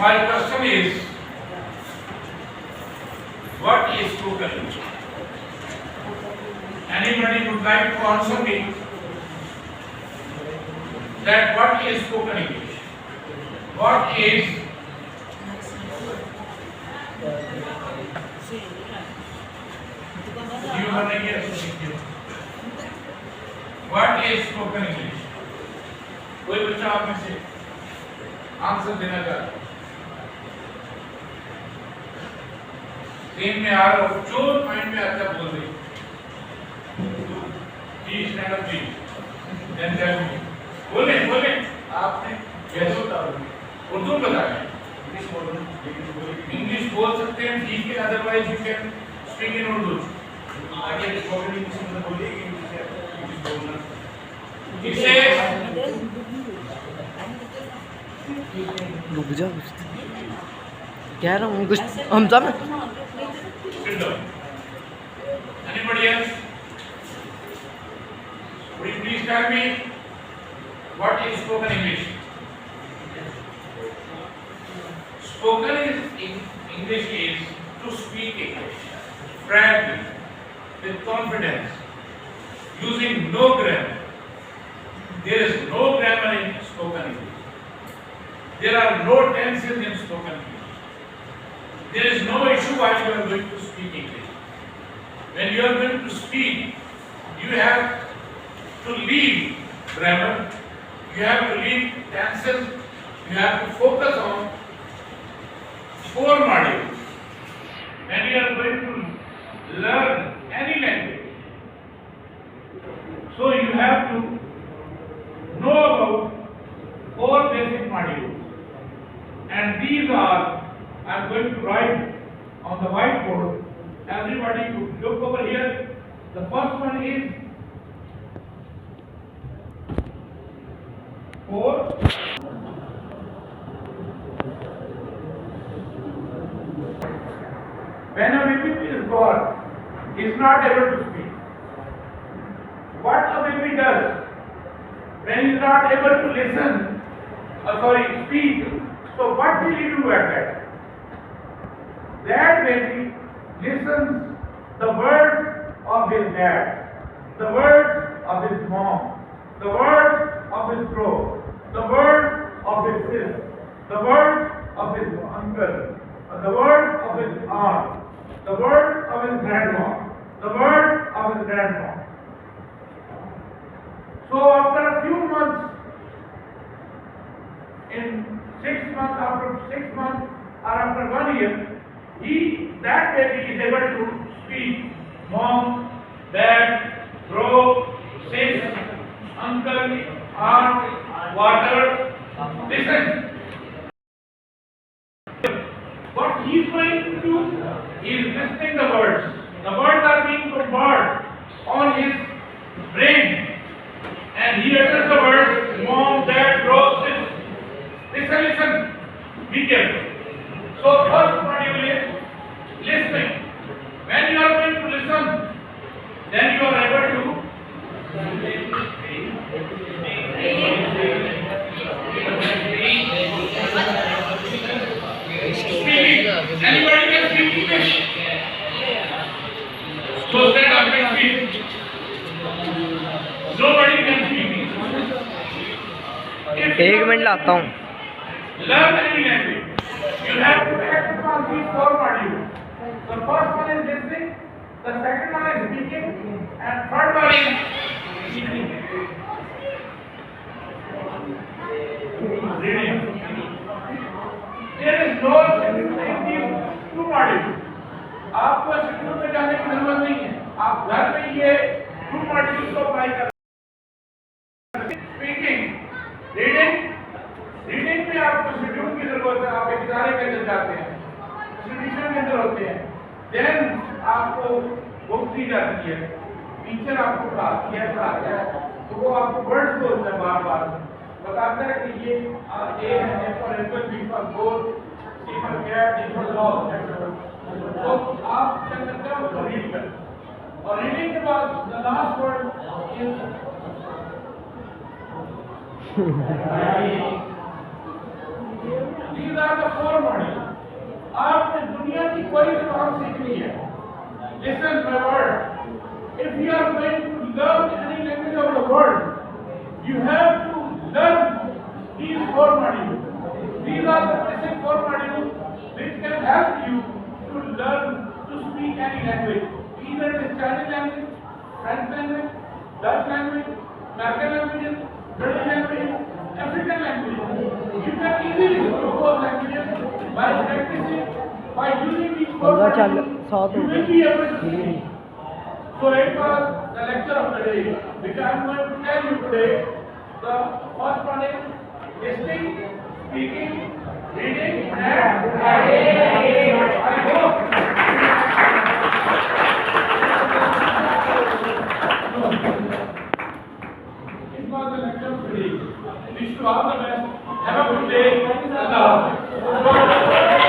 My question is, what is spoken English? Anybody would like to answer me that what is spoken English? What is What is spoken English? कोई बच्चा आप में से answer देना चाहता है? Screen में आ रहा हो, जो माइंड में आता है बोल दे। जी स्टैंड अप जी, देन टेल मी। बोले बोले, आपने कैसे बताओगे? उर्दू बताएं, इंग्लिश बोल सकते हैं ठीक है, otherwise you can speak in Urdu. आगे स्पोकन इंग्लिश में बोलिए कि इंग्लिश बोलना। इसे रुक जा, कह रहा हूँ कुछ हमजा में। Anybody else? Would you please tell me what is spoken English? Spoken English is to speak English frankly, with confidence, using no grammar. There is no grammar in spoken English. There are no tenses in spoken English. There is no issue while you are going to speak English. When you are going to speak, you have to leave grammar, you have to leave tenses, you have to focus on 4 modules. When you are going to learn any language, so you have to know about 4 basic modules. And these are, I am going to write on the whiteboard. Everybody look over here. The first one is 4. When a baby is born, he is not able to speak. What a baby does when he is not able to listen, speak, so what will he do at that? That baby listens the words of his dad, the words of his mom, the words of his bro, the words of his sis, the words of his uncle, the words of his aunt, the words of his grandma, the words of his grandma. So after a few months, in 6 months, after 6 months, or after 1 year, that baby is able to speak mom, dad, bro, sis, uncle, aunt, water. Listen. What he is going to do, he is listening the words. The words are being bombarded on his brain, and he utters the words mom, dad, bro, sis. Listen, listen. Be careful. So first module is listening. When you are going to listen, then you are able to speak. Anybody can speak English? So stand up and speak. Nobody can speak English. एक minute लाता हूँ। Learn any language. You have to act upon these 4 modules. The first one is listening, the second one is speaking, and third one is reading. There is no schedule in these 2 modules. आपको schedule में जाने की जरूरत नहीं है. आप घर में ये 2 modules को apply कर speaking, reading. रीडिंग में आपको शेड्यूल की जरूरत है. आप एक इदारे के अंदर जाते हैं, इंस्टीट्यूशन के अंदर होते हैं, देन आपको बुक दी जाती है, टीचर आपको पढ़ाता है, तो वो आपको वर्ड्स बोलता है, बार बार बताता है कि ये ए है for apple, B for ball, C for cat, D for dog. तो आप क्या करते हो, रीड करते हो. और रीडिंग के बाद the last word is These are the four modules. आपने दुनिया की कोई जबान सीखनी है. Listen my word. If you are going to learn any language of the world, you have to learn these four modules. These are the basic four modules which can help you to learn to speak any language. Either it is Chinese language, French language, Dutch language, American languages, British language, African language. You can easily speak those languages by practicing, by using these four modules. You will be able to speak. So it was the lecture of the day, which I am going to tell you today. The first one is listening, speaking, reading, and writing. I hope. It was the lecture of the day. Wish you all the best. Have a good day. Allah Hafiz.